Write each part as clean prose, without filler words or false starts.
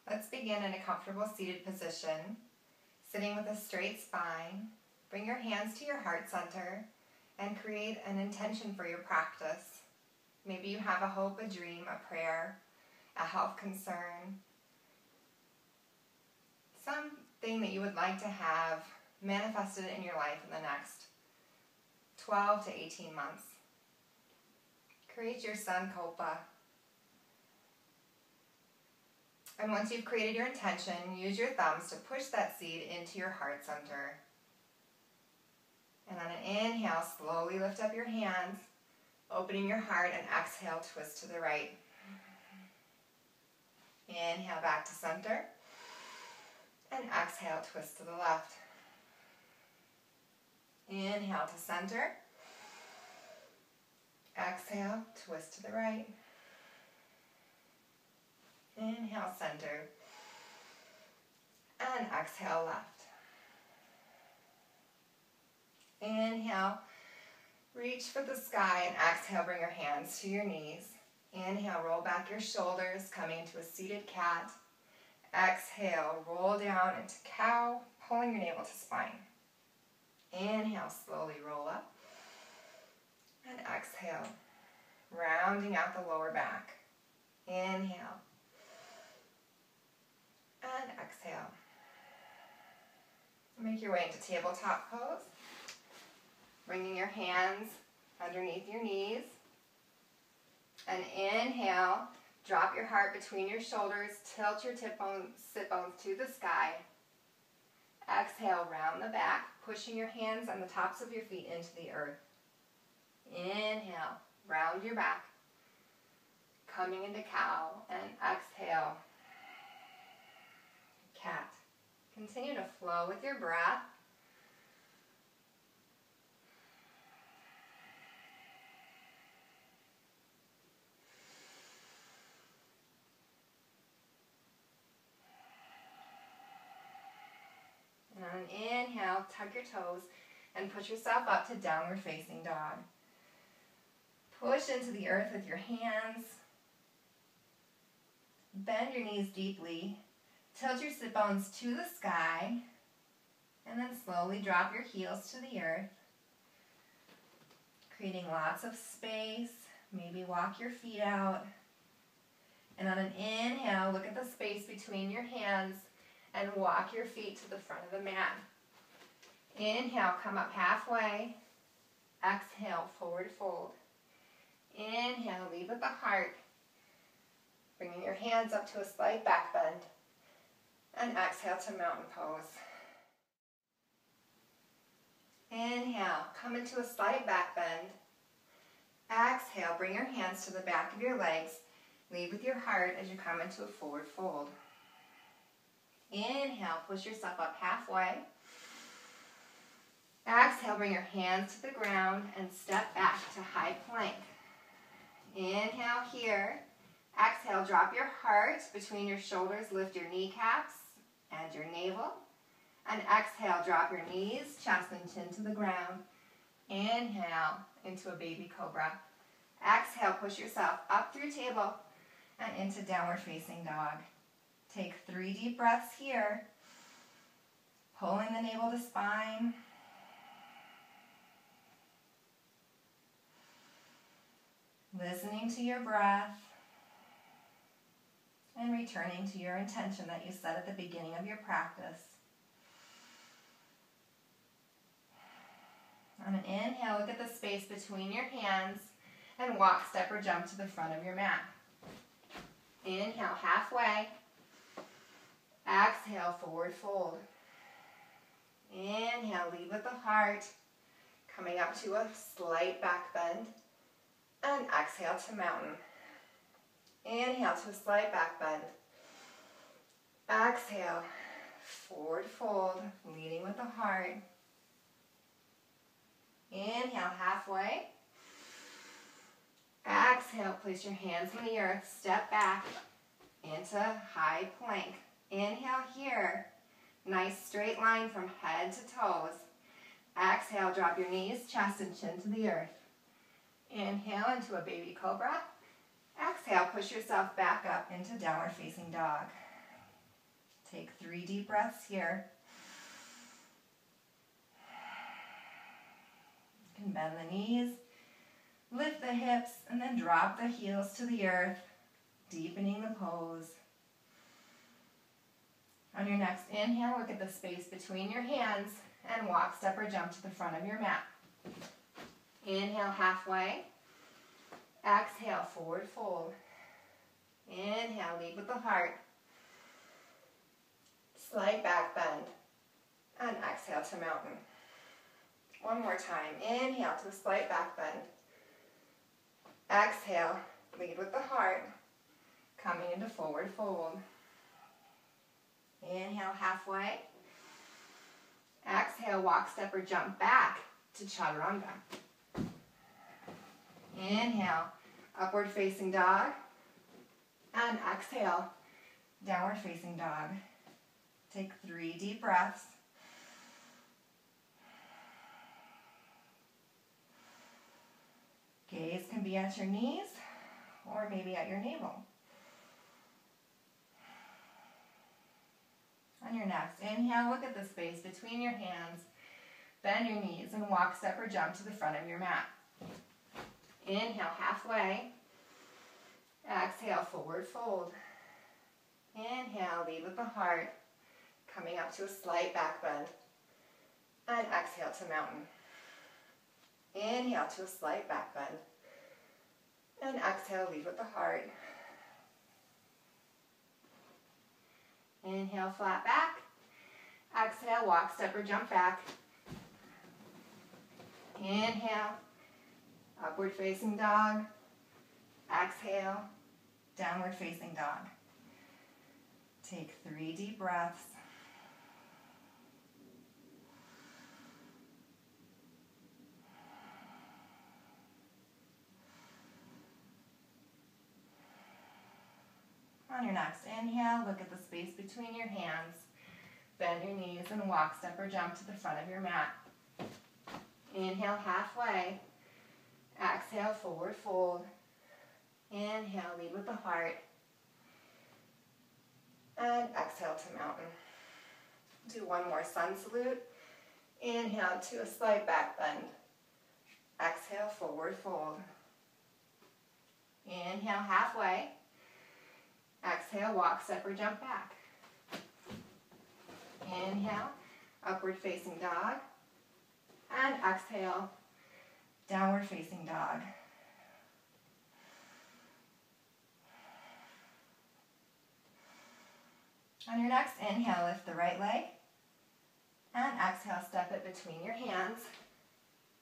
Let's begin in a comfortable seated position, sitting with a straight spine. Bring your hands to your heart center and create an intention for your practice. Maybe you have a hope, a dream, a prayer, a health concern, something that you would like to have manifested in your life in the next 12 to 18 months. Create your sankalpa. And once you've created your intention, use your thumbs to push that seed into your heart center. And on an inhale, slowly lift up your hands, opening your heart, and exhale, twist to the right. Inhale back to center, and exhale, twist to the left. Inhale to center, exhale, twist to the right. Inhale, center, and exhale, left. Inhale, reach for the sky, and exhale, bring your hands to your knees. Inhale, roll back your shoulders, coming into a seated cat. Exhale, roll down into cow, pulling your navel to spine. Inhale, slowly roll up. And exhale, rounding out the lower back. Inhale. And exhale. Make your way into tabletop pose. Bringing your hands underneath your knees. And inhale, drop your heart between your shoulders, tilt your sit bones to the sky. Exhale, round the back, pushing your hands and the tops of your feet into the earth. Inhale, round your back, coming into cow, and exhale, cat. Continue to flow with your breath. And on an inhale, tuck your toes and push yourself up to downward facing dog. Push into the earth with your hands. Bend your knees deeply. Tilt your sit bones to the sky. And then slowly drop your heels to the earth. Creating lots of space. Maybe walk your feet out. And on an inhale, look at the space between your hands and walk your feet to the front of the mat. Inhale, come up halfway. Exhale, forward fold. Inhale, lead with the heart. Bringing your hands up to a slight back bend. And exhale to mountain pose. Inhale, come into a slight back bend. Exhale, bring your hands to the back of your legs. Lead with your heart as you come into a forward fold. Inhale, push yourself up halfway. Exhale, bring your hands to the ground and step back to high plank. Inhale here. Exhale, drop your heart between your shoulders, lift your kneecaps and your navel. And exhale, drop your knees, chest and chin to the ground. Inhale into a baby cobra. Exhale, push yourself up through table and into downward facing dog. Take 3 deep breaths here. Pulling the navel to spine. Listening to your breath. And returning to your intention that you set at the beginning of your practice. On an inhale, look at the space between your hands and walk, step, or jump to the front of your mat. Inhale, halfway. Exhale, forward fold. Inhale, lead with the heart, coming up to a slight back bend. And exhale to mountain. Inhale to a slight back bend. Exhale, forward fold, leading with the heart. Inhale, halfway. Exhale, place your hands on the earth, step back into high plank. Inhale here, nice straight line from head to toes. Exhale, drop your knees, chest and chin to the earth. Inhale into a baby cobra. Exhale, push yourself back up into downward facing dog. Take 3 deep breaths here. You can bend the knees, lift the hips, and then drop the heels to the earth, deepening the pose. On your next inhale, look at the space between your hands and walk, step, or jump to the front of your mat. Inhale halfway. Exhale, forward fold. Inhale, lead with the heart. Slight back bend. And exhale to mountain. One more time. Inhale to a slight back bend. Exhale, lead with the heart. Coming into forward fold. Inhale halfway. Exhale, walk, step, or jump back to chaturanga. Inhale, upward facing dog. And exhale, downward facing dog. Take 3 deep breaths. Gaze can be at your knees or maybe at your navel. On your next inhale, look at the space between your hands. Bend your knees and walk, step, or jump to the front of your mat. Inhale halfway. Exhale, forward fold. Inhale, lead with the heart. Coming up to a slight back bend. And exhale to mountain. Inhale to a slight back bend. And exhale, lead with the heart. Inhale, flat back. Exhale, walk, step, or jump back. Inhale, upward facing dog. Exhale, downward facing dog. Take 3 deep breaths. On your next inhale, look at the space between your hands. Bend your knees and walk, step, or jump to the front of your mat. Inhale halfway. Exhale, forward fold. Inhale, lead with the heart. And exhale to mountain. Do one more sun salute. Inhale to a slight back bend. Exhale, forward fold. Inhale halfway. Exhale, walk, step, or jump back. Inhale, upward facing dog. And exhale, downward facing dog. On your next inhale, lift the right leg. And exhale, step it between your hands.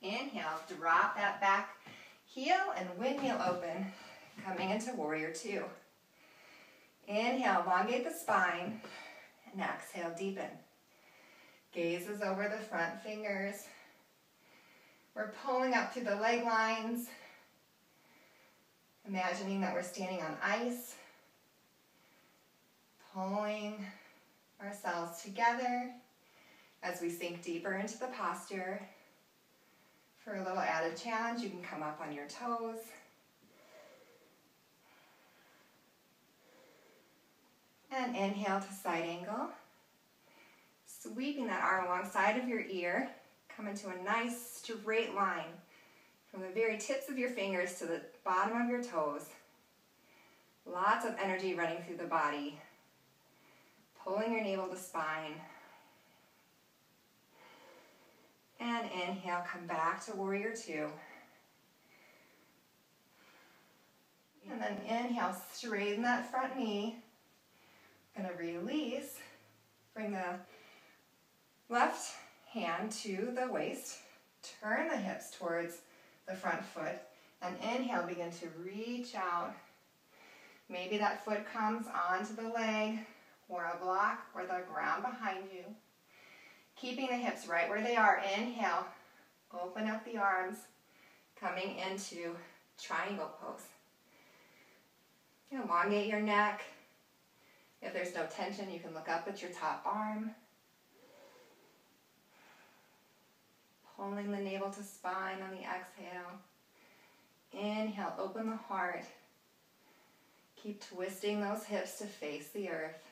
Inhale, drop that back heel and windmill open, coming into warrior 2. Inhale, elongate the spine, and exhale, deepen. Gaze is over the front fingers. We're pulling up through the leg lines, imagining that we're standing on ice, pulling ourselves together as we sink deeper into the posture. For a little added challenge, you can come up on your toes. And inhale to side angle. Sweeping that arm alongside of your ear. Come into a nice straight line from the very tips of your fingers to the bottom of your toes. Lots of energy running through the body. Pulling your navel to spine. And inhale, come back to warrior 2. And then inhale, straighten that front knee. Gonna release, bring the left hand to the waist, turn the hips towards the front foot, and inhale, begin to reach out. Maybe that foot comes onto the leg or a block or the ground behind you. Keeping the hips right where they are. Inhale, open up the arms, coming into triangle pose. Elongate your neck. If there's no tension, you can look up at your top arm. Pulling the navel to spine on the exhale. Inhale, open the heart. Keep twisting those hips to face the earth.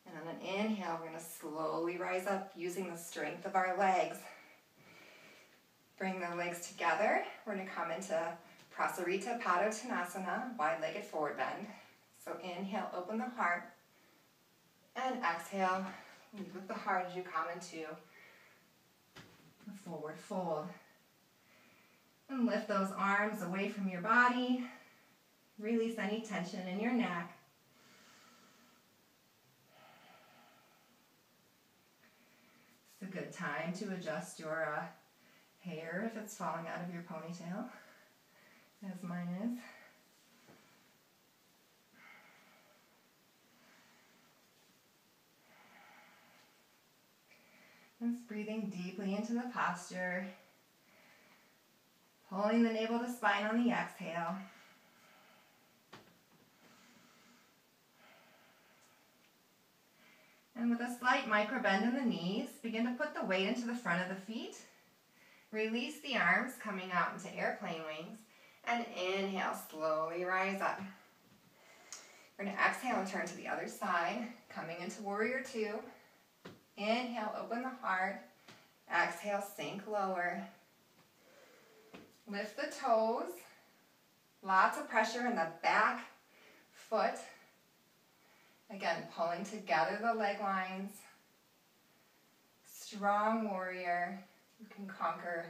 And on an inhale, we're going to slowly rise up using the strength of our legs. Bring the legs together. We're going to come into Prasarita Padottanasana, wide-legged forward bend. So inhale, open the heart. And exhale, lead with the heart as you come into a forward fold. And lift those arms away from your body. Release any tension in your neck. It's a good time to adjust your hair if it's falling out of your ponytail, as mine is. Just breathing deeply into the posture, pulling the navel to spine on the exhale. And with a slight micro bend in the knees, begin to put the weight into the front of the feet. Release the arms, coming out into airplane wings. And inhale, slowly rise up. We're going to exhale and turn to the other side, coming into warrior two. Inhale, open the heart. Exhale, sink lower. Lift the toes. Lots of pressure in the back foot. Again, pulling together the leg lines. Strong warrior. You can conquer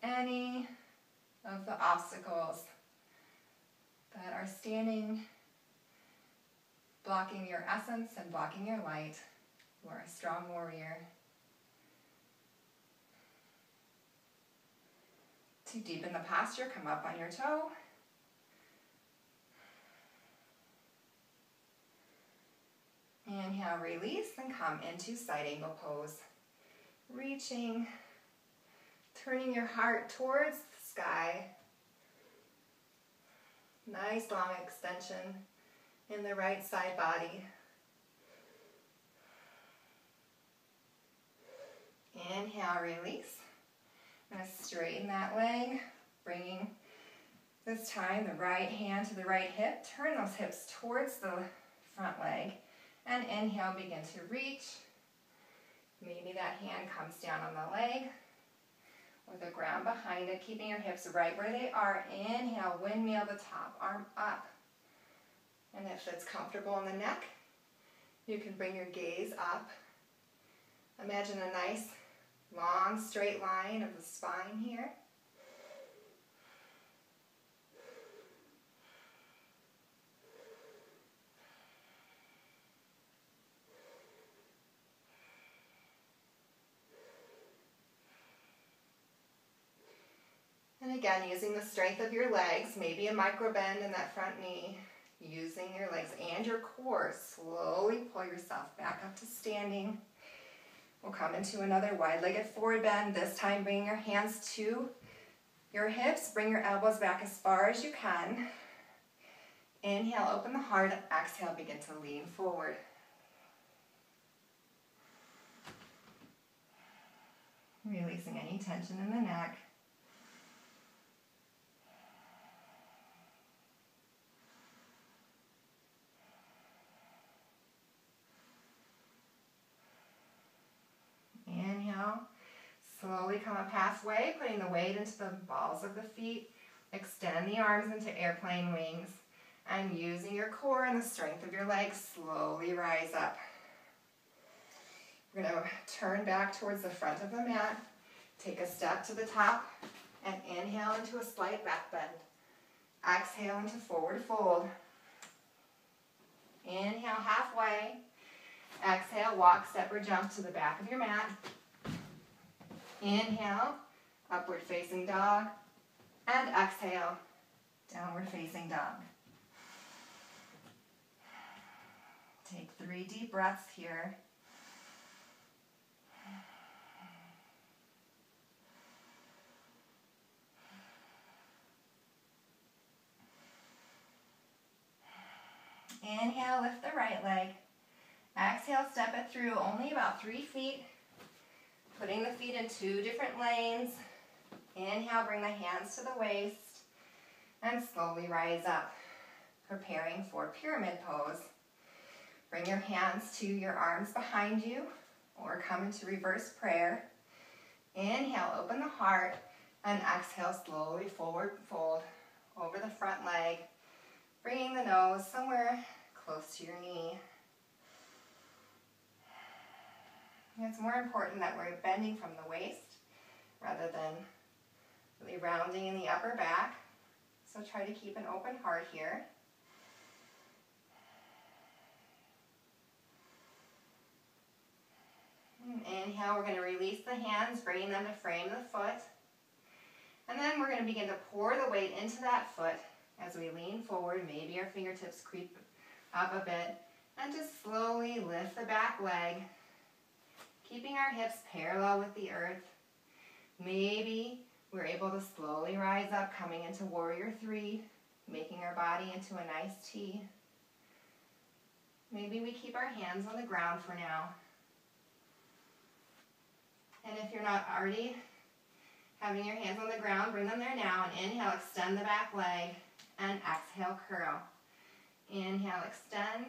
any of the obstacles that are standing, blocking your essence and blocking your light. You are a strong warrior. To deepen the posture, come up on your toe. Inhale, release, and come into side angle pose. Reaching, turning your heart towards the sky. Nice long extension in the right side body. Inhale, release. I'm going to straighten that leg, bringing this time the right hand to the right hip. Turn those hips towards the front leg. And inhale, begin to reach. Maybe that hand comes down on the leg or the ground behind it, keeping your hips right where they are. Inhale, windmill the top arm up. And if it's comfortable in the neck, you can bring your gaze up. Imagine a nice, long, straight line of the spine here. And again, using the strength of your legs, maybe a micro bend in that front knee, using your legs and your core, slowly pull yourself back up to standing. We'll come into another wide-legged forward bend. This time, bring your hands to your hips. Bring your elbows back as far as you can. Inhale, open the heart. Exhale, begin to lean forward. Releasing any tension in the neck. Inhale, slowly come up halfway, putting the weight into the balls of the feet. Extend the arms into airplane wings. And using your core and the strength of your legs, slowly rise up. We're going to turn back towards the front of the mat. Take a step to the top and inhale into a slight back bend. Exhale into forward fold. Inhale halfway. Exhale, walk, step, or jump to the back of your mat. Inhale, upward facing dog. And exhale, downward facing dog. Take 3 deep breaths here. Inhale, lift the right leg. Exhale, step it through only about 3 feet. Putting the feet in 2 different lanes. Inhale, bring the hands to the waist. And slowly rise up. Preparing for pyramid pose. Bring your hands to your arms behind you or come into reverse prayer. Inhale, open the heart, and exhale, slowly forward fold over the front leg, bringing the nose somewhere close to your knee. It's more important that we're bending from the waist rather than really rounding in the upper back. So try to keep an open heart here. Inhale, we're going to release the hands, bringing them to frame the foot. And then we're going to begin to pour the weight into that foot as we lean forward. Maybe our fingertips creep up a bit. And just slowly lift the back leg, keeping our hips parallel with the earth. Maybe we're able to slowly rise up, coming into Warrior 3, making our body into a nice T. Maybe we keep our hands on the ground for now. And if you're not already having your hands on the ground, bring them there now. And inhale, extend the back leg. And exhale, curl. Inhale, extend.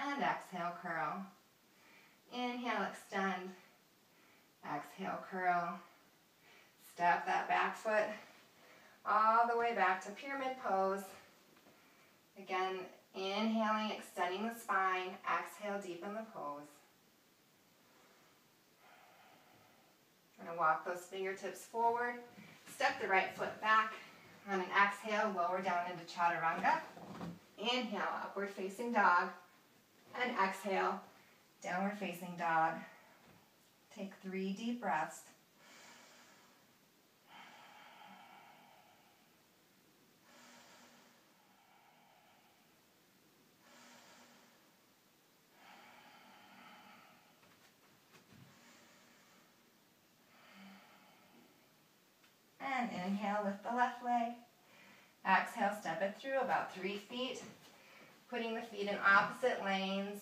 And exhale, curl. Inhale, extend. Exhale, curl. Step that back foot all the way back to pyramid pose. Again, inhaling, extending the spine. Exhale, deepen the pose. We're going to walk those fingertips forward. Step the right foot back. On an exhale, lower down into chaturanga. Inhale, upward facing dog. And exhale, downward facing dog. Take 3 deep breaths. And inhale, lift the left leg. Exhale, step it through about 3 feet. Putting the feet in opposite lanes.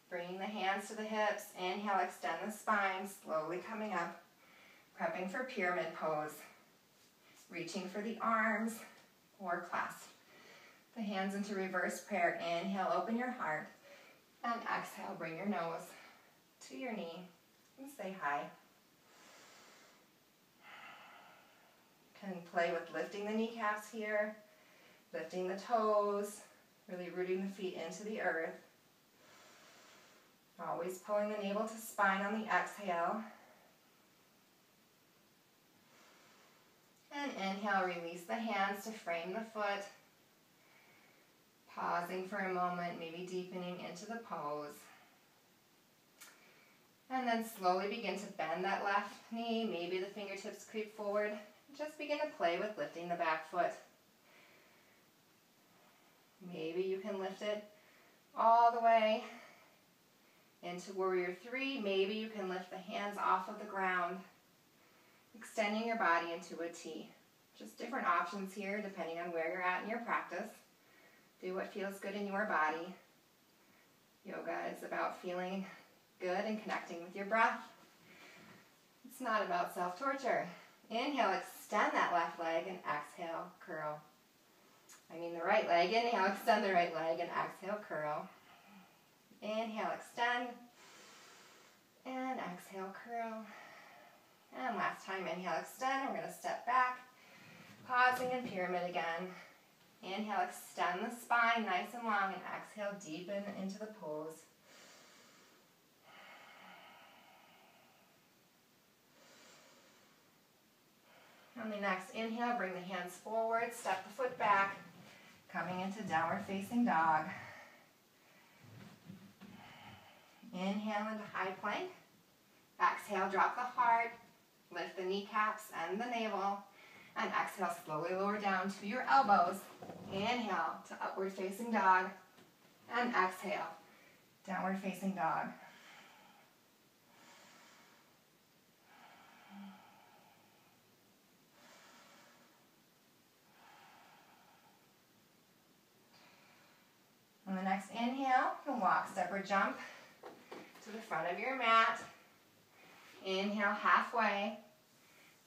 Bringing the hands to the hips. Inhale, extend the spine, slowly coming up. Prepping for pyramid pose. Reaching for the arms or clasp the hands into reverse prayer. Inhale, open your heart. And exhale, bring your nose to your knee and say hi. Can play with lifting the kneecaps here, lifting the toes, really rooting the feet into the earth. Always pulling the navel to spine on the exhale. And inhale, release the hands to frame the foot. Pausing for a moment, maybe deepening into the pose. And then slowly begin to bend that left knee. Maybe the fingertips creep forward. Just begin to play with lifting the back foot. Maybe you can lift it all the way into Warrior 3. Maybe you can lift the hands off of the ground, extending your body into a T. Just different options here depending on where you're at in your practice. Do what feels good in your body. Yoga is about feeling good and connecting with your breath. It's not about self-torture. Inhale, extend that left leg, and exhale, curl. The right leg. Inhale, extend the right leg, and exhale, curl. Inhale, extend, and exhale, curl. And last time, inhale, extend. We're going to step back, pausing in pyramid again. Inhale, extend the spine nice and long, and exhale, deepen into the pose. On the next inhale, bring the hands forward, step the foot back, coming into downward facing dog. Inhale into high plank. Exhale, drop the heart, lift the kneecaps and the navel, and exhale, slowly lower down to your elbows. Inhale to upward facing dog, and exhale, downward facing dog. On the next inhale, you can walk, step, or jump to the front of your mat. Inhale, halfway.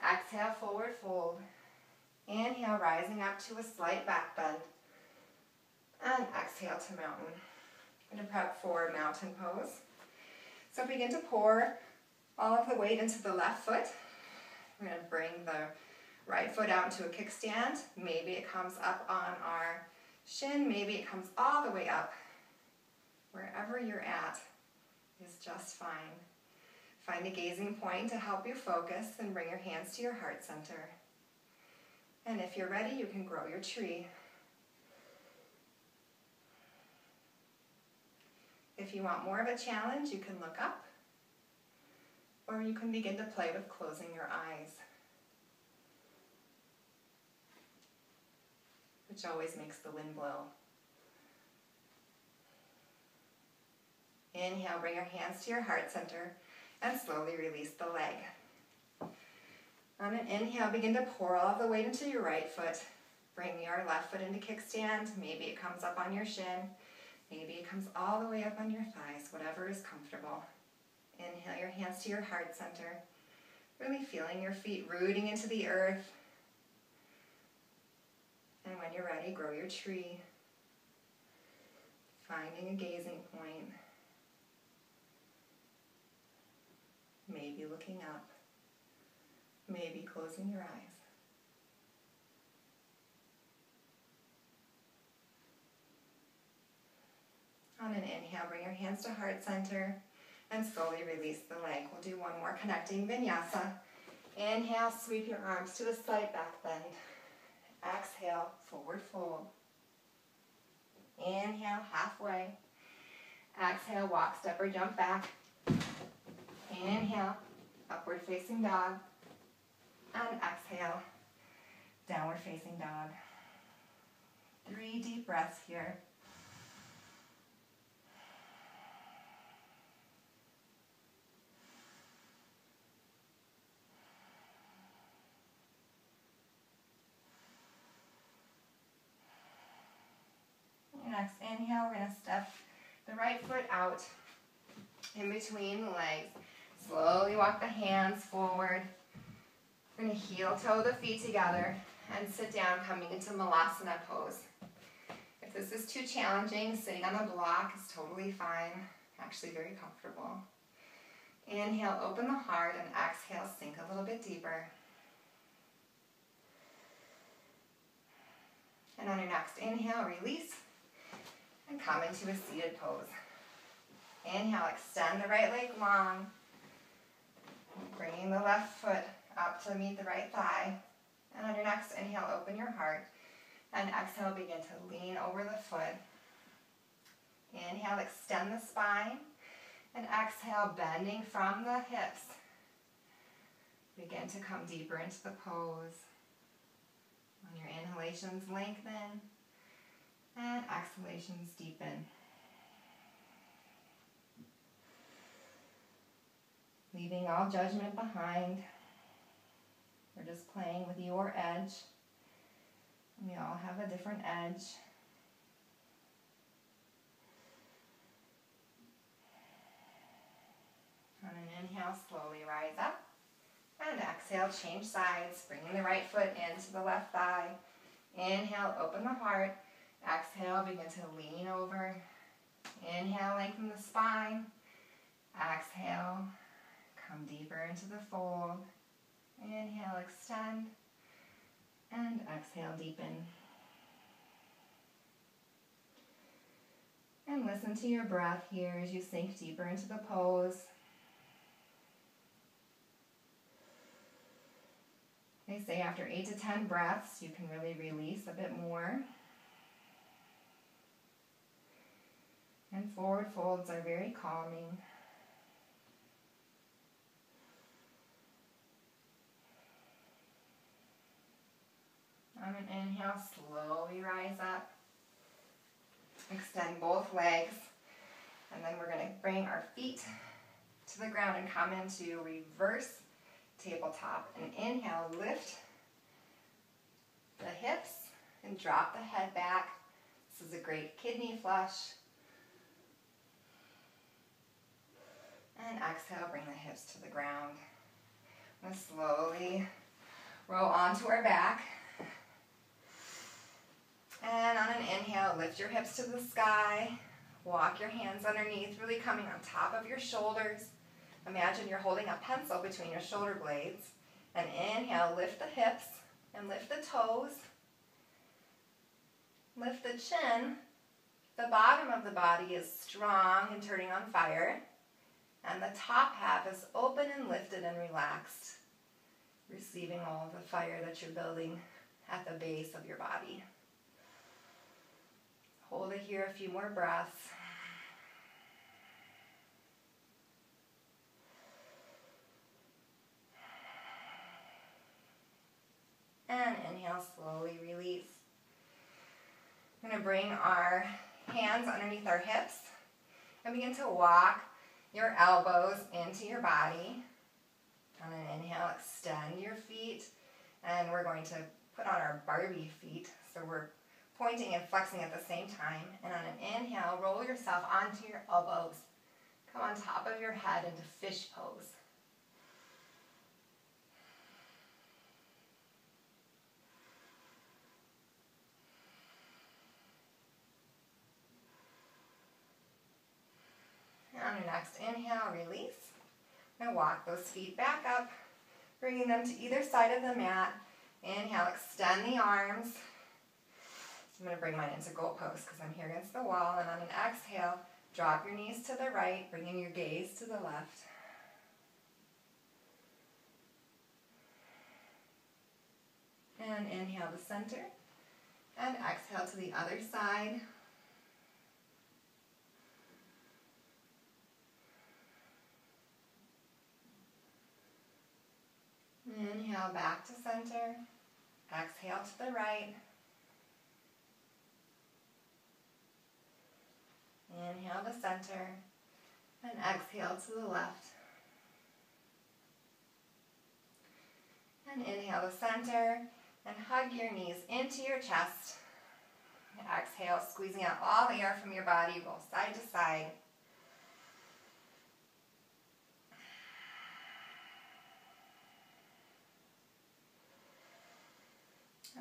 Exhale, forward fold. Inhale, rising up to a slight back bend. And exhale to mountain. I'm going to prep for mountain pose. So begin to pour all of the weight into the left foot. We're going to bring the right foot out into a kickstand. Maybe it comes up on our shin. Maybe it comes all the way up. Wherever you're at is just fine. Find a gazing point to help you focus and bring your hands to your heart center. And if you're ready, you can grow your tree. If you want more of a challenge, you can look up, or you can begin to play with closing your eyes, which always makes the wind blow. Inhale, bring your hands to your heart center and slowly release the leg. On an inhale, begin to pour all of the weight into your right foot. Bring your left foot into kickstand. Maybe it comes up on your shin. Maybe it comes all the way up on your thighs, whatever is comfortable. Inhale your hands to your heart center. Really feeling your feet rooting into the earth. And when you're ready, grow your tree. Finding a gazing point. Maybe looking up. Maybe closing your eyes. On an inhale, bring your hands to heart center and slowly release the leg. We'll do one more connecting vinyasa. Inhale, sweep your arms to the side, back bend. Exhale, forward fold. Inhale, halfway. Exhale, walk, step, or jump back. Inhale, upward facing dog. And exhale, downward facing dog. 3 deep breaths here. Next inhale, we're going to step the right foot out in between the legs. Slowly walk the hands forward. We're going to heel toe the feet together and sit down, coming into Malasana pose. If this is too challenging, sitting on the block is totally fine. Actually very comfortable. Inhale, open the heart, and exhale, sink a little bit deeper. And on your next inhale, release. And come into a seated pose. Inhale, extend the right leg long. Bringing the left foot up to meet the right thigh. And on your next inhale, open your heart. And exhale, begin to lean over the foot. Inhale, extend the spine. And exhale, bending from the hips. Begin to come deeper into the pose. On your inhalations, lengthen. And exhalations, deepen. Leaving all judgment behind. We're just playing with your edge. We all have a different edge. On an inhale, slowly rise up. And exhale, change sides, bringing the right foot into the left thigh. Inhale, open the heart. Exhale, begin to lean over. Inhale, lengthen the spine. Exhale, come deeper into the fold. Inhale, extend. And exhale, deepen. And listen to your breath here as you sink deeper into the pose. They say after 8 to 10 breaths, you can really release a bit more. And forward folds are very calming. On an inhale, slowly rise up. Extend both legs. And then we're going to bring our feet to the ground and come into reverse tabletop. And inhale, lift the hips and drop the head back. This is a great kidney flush. And exhale, bring the hips to the ground. I'm going to slowly roll onto our back. And on an inhale, lift your hips to the sky. Walk your hands underneath, really coming on top of your shoulders. Imagine you're holding a pencil between your shoulder blades. And inhale, lift the hips and lift the toes. Lift the chin. The bottom of the body is strong and turning on fire. And the top half is open and lifted and relaxed, receiving all of the fire that you're building at the base of your body. Hold it here a few more breaths. And inhale, slowly release. We're going to bring our hands underneath our hips and begin to walk your elbows into your body. On an inhale, extend your feet. And we're going to put on our Barbie feet. So we're pointing and flexing at the same time. And on an inhale, roll yourself onto your elbows. Come on top of your head into fish pose. On your next inhale, release. Now walk those feet back up, bringing them to either side of the mat. Inhale, extend the arms. I'm going to bring mine into goat pose because I'm here against the wall. And on an exhale, drop your knees to the right, bringing your gaze to the left. And inhale to center. And exhale to the other side. Inhale back to center. Exhale to the right. Inhale to center. And exhale to the left. And inhale to center. And hug your knees into your chest. And exhale, squeezing out all the air from your body. Roll side to side.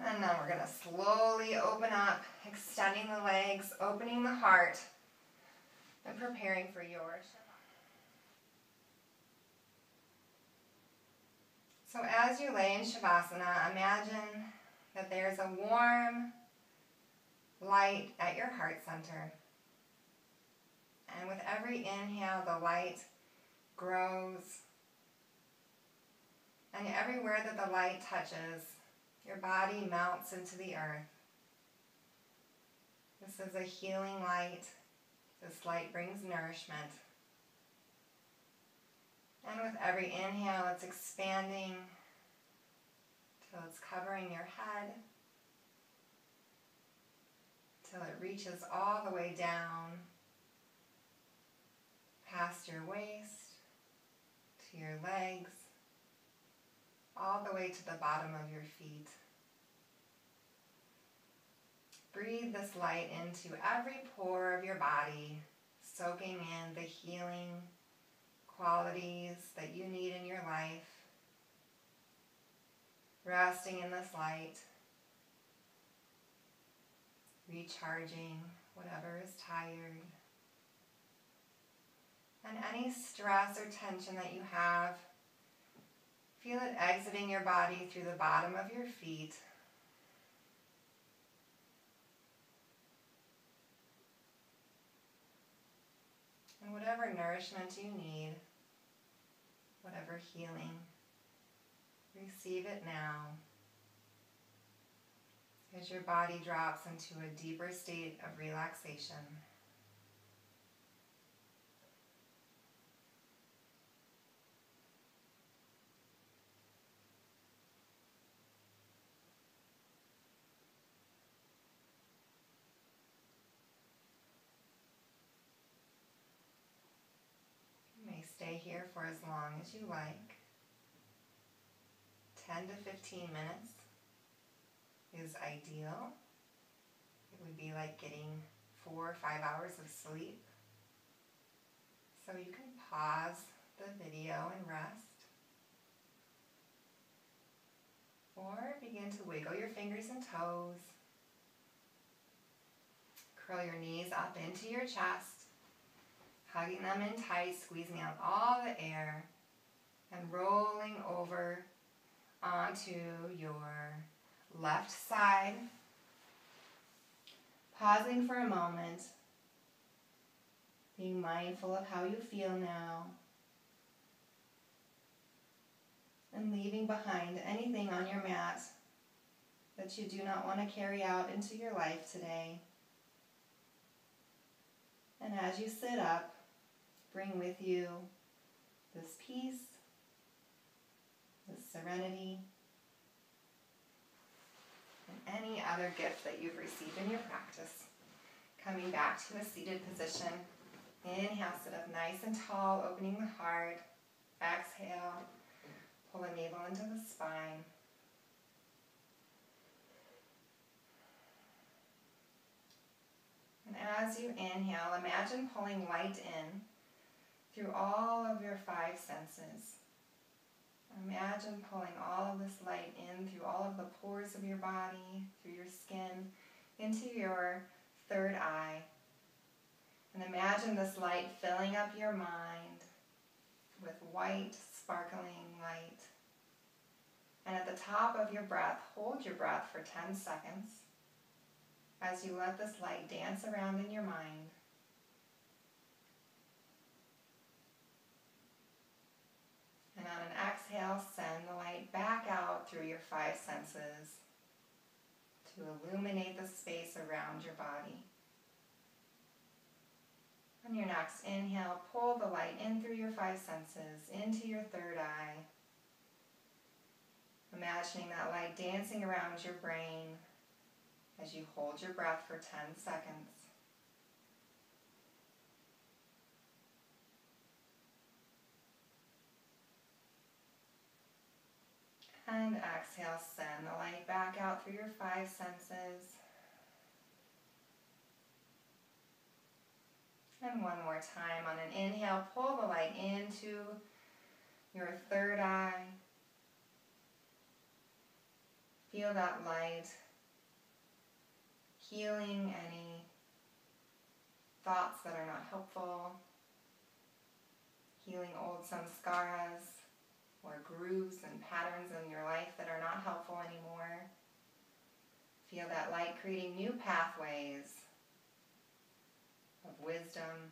And then we're going to slowly open up, extending the legs, opening the heart, and preparing for your Shavasana. So as you lay in Shavasana, imagine that there's a warm light at your heart center. And with every inhale, the light grows. And everywhere that the light touches, your body melts into the earth. This is a healing light. This light brings nourishment. And with every inhale, it's expanding till it's covering your head, till it reaches all the way down, past your waist, to your legs, all the way to the bottom of your feet. Breathe this light into every pore of your body, soaking in the healing qualities that you need in your life. Resting in this light, recharging whatever is tired. And any stress or tension that you have, feel it exiting your body through the bottom of your feet. And whatever nourishment you need, whatever healing, receive it now as your body drops into a deeper state of relaxation. Stay here for as long as you like. 10 to 15 minutes is ideal. It would be like getting 4 or 5 hours of sleep. So you can pause the video and rest. Or begin to wiggle your fingers and toes. Curl your knees up into your chest, hugging them in tight, squeezing out all the air, and rolling over onto your left side. Pausing for a moment, being mindful of how you feel now, and leaving behind anything on your mat that you do not want to carry out into your life today. And as you sit up, bring with you this peace, this serenity, and any other gift that you've received in your practice. Coming back to a seated position. Inhale, sit up nice and tall, opening the heart. Exhale, pull the navel into the spine. And as you inhale, imagine pulling light in through all of your 5 senses. Imagine pulling all of this light in through all of the pores of your body, through your skin, into your third eye. And imagine this light filling up your mind with white, sparkling light. And at the top of your breath, hold your breath for 10 seconds as you let this light dance around in your mind. And on an exhale, send the light back out through your 5 senses to illuminate the space around your body. On your next inhale, pull the light in through your 5 senses, into your third eye. Imagining that light dancing around your brain as you hold your breath for 10 seconds. And exhale, send the light back out through your 5 senses. And one more time. On an inhale, pull the light into your third eye. Feel that light healing any thoughts that are not helpful, healing old samskaras or grooves and patterns in your life that are not helpful anymore. Feel that light creating new pathways of wisdom.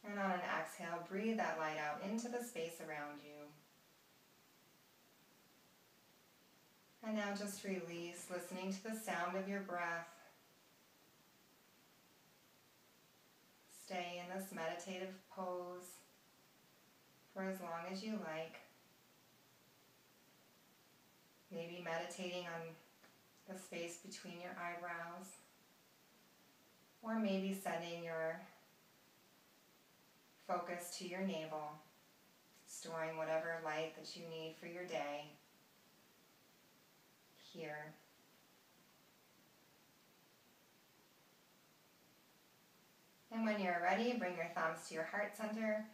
And on an exhale, breathe that light out into the space around you. And now just release, listening to the sound of your breath. Stay in this meditative pose for as long as you like. Maybe meditating on the space between your eyebrows. Or maybe sending your focus to your navel, storing whatever light that you need for your day here. And when you're ready, bring your thumbs to your heart center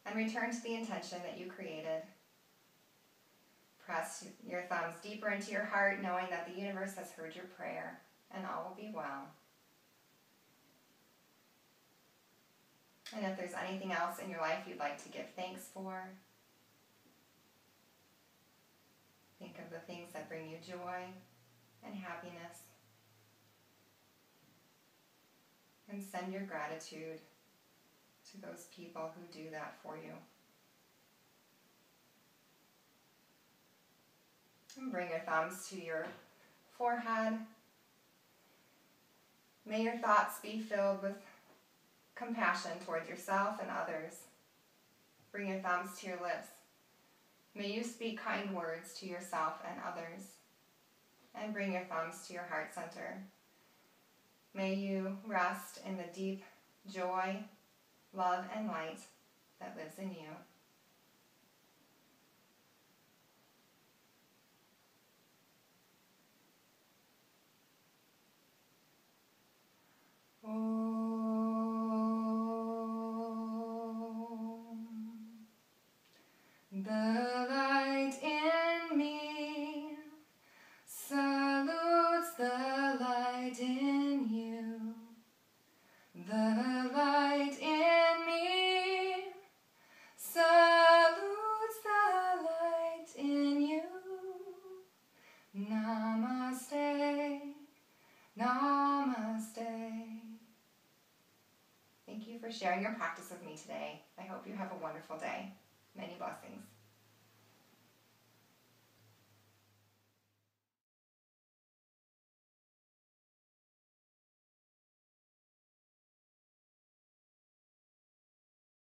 and return to the intention that you created. Press your thumbs deeper into your heart, knowing that the universe has heard your prayer and all will be well. And if there's anything else in your life you'd like to give thanks for, think of the things that bring you joy and happiness. And send your gratitude to those people who do that for you. And bring your thumbs to your forehead. May your thoughts be filled with compassion towards yourself and others. Bring your thumbs to your lips. May you speak kind words to yourself and others. And bring your thumbs to your heart center. May you rest in the deep joy, love, and light that lives in you. The light in me salutes the light in for sharing your practice with me today. I hope you have a wonderful day. Many blessings.